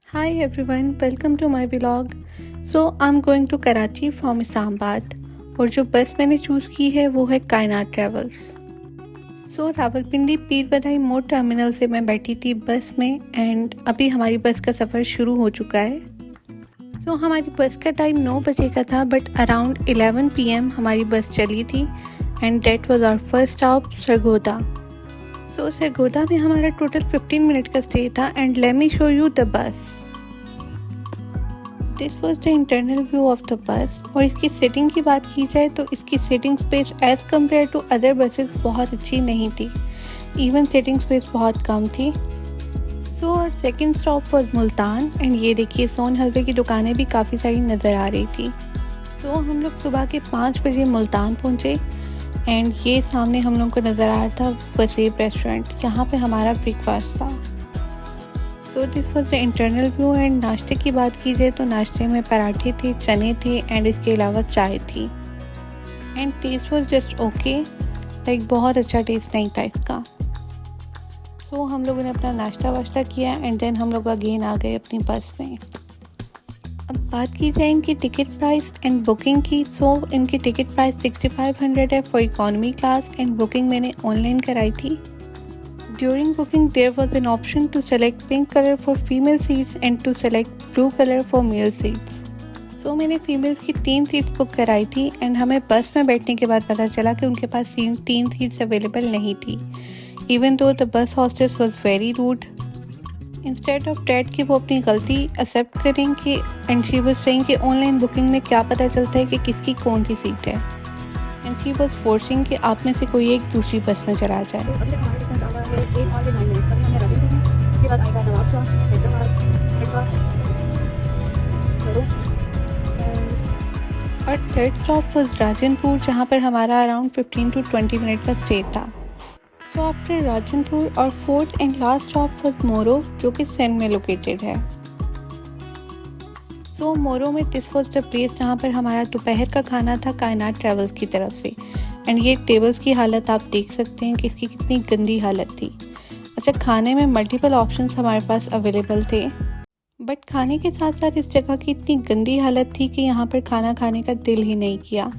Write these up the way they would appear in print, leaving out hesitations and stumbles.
Hi everyone, welcome to my vlog. So I'm going to Karachi from Islamabad और जो बस मैंने choose की है वो है कायनात ट्रेवल्स। रावलपिंडी पीर बधाई मोड़ टर्मिनल से मैं बैठी थी बस में एंड अभी हमारी बस का सफ़र शुरू हो चुका है। हमारी बस का टाइम 9 बजे का था बट अराउंड 11 PM हमारी बस चली थी and that was our first stop Sargodha. Sargodha में हमारा टोटल 15 मिनट का स्टे था and let me show you the bus. This was the internal view of the bus. और इसकी सीटिंग की बात की जाए तो इसकी seating space as compare to other buses बहुत अच्छी नहीं थी, इवन सीटिंग स्पेस बहुत कम थी। और second stop was Multan and ये देखिए सोन हलवे की दुकानें भी काफ़ी सारी नज़र आ रही थी। हम लोग सुबह के 5 बजे मुल्तान पहुँचे एंड ये सामने हम लोग को नज़र आ रहा था वसीब रेस्टोरेंट, यहाँ पे हमारा ब्रेकफास्ट था। This was the internal view and नाश्ते की बात की जाए तो नाश्ते में पराठे थे, चने थे एंड इसके अलावा चाय थी and taste was just okay, like बहुत अच्छा टेस्ट नहीं था इसका। हम लोगों ने अपना नाश्ता वाश्ता किया एंड देन हम लोग अगेन आ गए अपनी बस में। अब बात की जाए इनकी टिकट प्राइस एंड बुकिंग की। इनकी टिकट प्राइस 6500 है for economy class and booking मैंने ऑनलाइन कराई थी। During booking, there was an option to select pink color for female seats and to select blue color for male seats. मैंने females की 3 seats book कराई थी and हमें बस में बैठने के बाद पता चला कि उनके पास 3 सीट्स अवेलेबल नहीं थी। Even though the bus hostess was very rude. Instead of that कि वो अपनी गलती एक्सेप्ट करें कि एंड शी वॉज सेइंग कि ऑनलाइन बुकिंग में क्या पता चलता है कि किसकी कौन सी सीट है एंड शी वॉज फोर्सिंग कि आप में से कोई एक दूसरी बस में चला जाए। और थर्ड स्टॉप वॉज राजनपुर, जहाँ पर हमारा अराउंड 15 to 20 मिनट का स्टे था। आफ्टर राजनपुर और fourth and last stop was मोरो, जो कि सेन में लोकेटेड है। मोरो में दिस वॉज द प्लेस जहाँ पर हमारा दोपहर का खाना था कायनात ट्रेवल्स की तरफ से एंड ये टेबल्स की हालत आप देख सकते हैं कि इसकी कितनी गंदी हालत थी। अच्छा, खाने में मल्टीपल ऑप्शंस हमारे पास अवेलेबल थे बट खाने के साथ साथ इस जगह की इतनी गंदी हालत थी कि यहाँ पर खाना खाने का दिल ही नहीं किया।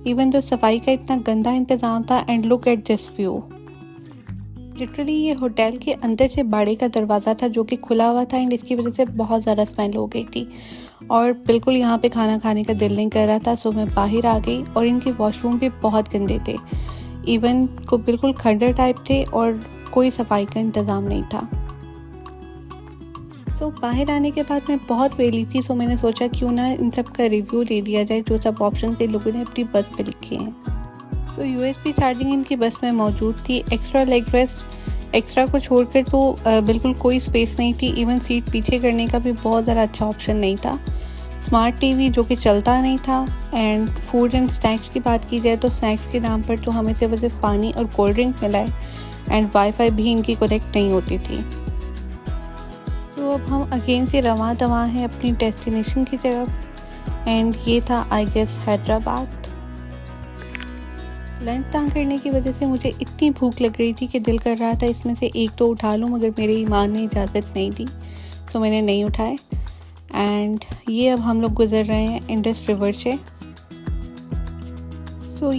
इवन तो सफाई का इतना गंदा इंतज़ाम था and look at this view. Literally ये होटल के अंदर से बाड़े का दरवाज़ा था जो कि खुला हुआ था एंड इसकी वजह से बहुत ज़्यादा स्मेल हो गई थी और बिल्कुल यहाँ पे खाना खाने का दिल नहीं कर रहा था। मैं बाहर आ गई और इनके वॉशरूम भी बहुत गंदे थे, इवन को बिल्कुल खंडर टाइप थे और कोई सफाई का इंतज़ाम नहीं था। बाहर आने के बाद मैं बहुत वेली थी, मैंने सोचा क्यों ना इन सब का रिव्यू ले लिया जाए जो सब ऑप्शन इन लोगों ने अपनी बस पे लिखे हैं। USB चार्जिंग इनकी बस में मौजूद थी। एक्स्ट्रा लेग रेस्ट एक्स्ट्रा को छोड़कर तो बिल्कुल कोई स्पेस नहीं थी। इवन सीट पीछे करने का भी बहुत ज़्यादा अच्छा ऑप्शन नहीं था। स्मार्ट TV जो कि चलता नहीं था एंड फूड एंड स्नैक्स की बात की जाए तो स्नैक्स के नाम पर तो हमें सिर्फ पानी और कोल्ड ड्रिंक मिला है एंड वाईफाई भी इनकी कनेक्ट नहीं होती थी। अब हम अगेन से रवां दवा हैं अपनी डेस्टिनेशन की तरफ एंड ये था आई गेस हैदराबाद। लंच तंग करने की वजह से मुझे इतनी भूख लग रही थी कि दिल कर रहा था इसमें से एक तो उठा लूँ, मगर मेरे ईमान ने इजाज़त नहीं दी मैंने नहीं उठाए। एंड ये अब हम लोग गुजर रहे हैं इंडस रिवर से।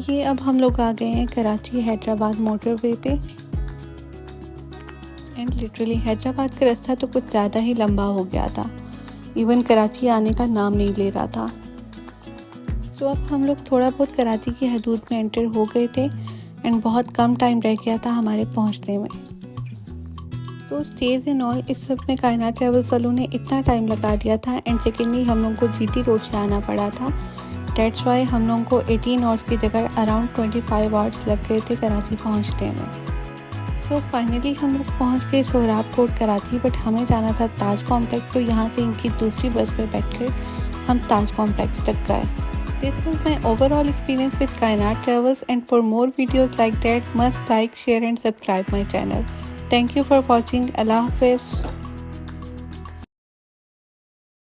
ये अब हम लोग आ गए हैं कराची हैदराबाद मोटरवे पे एंड लिटरली हैदराबाद का रास्ता तो कुछ ज़्यादा ही लंबा हो गया था, इवन कराची आने का नाम नहीं ले रहा था। अब हम लोग थोड़ा बहुत कराची की हदूद में एंटर हो गए थे एंड बहुत कम टाइम रह गया था हमारे पहुंचने में। स्टेज एंड ऑल इस सब में कायनात ट्रेवल्स वालों ने इतना टाइम लगा दिया था एंड सेकेंडली हम लोगों को GT रोड से आना पड़ा था। डेट्स वाई हम लोगों को 18 आवर्स की जगह अराउंड 25 आवर्स लग गए थे कराची पहुँचने में। फाइनली हम लोग पहुँच गए सोहराब कोट कराची, बट हमें जाना था ताज कॉम्प्लेक्स, तो यहाँ से इनकी दूसरी बस पे बैठकर हम ताज कॉम्प्लेक्स तक गए। This was my overall experience with Kainat Travels, and for more videos like that, must like, share and subscribe my channel. Thank you for watching. Allah Hafiz.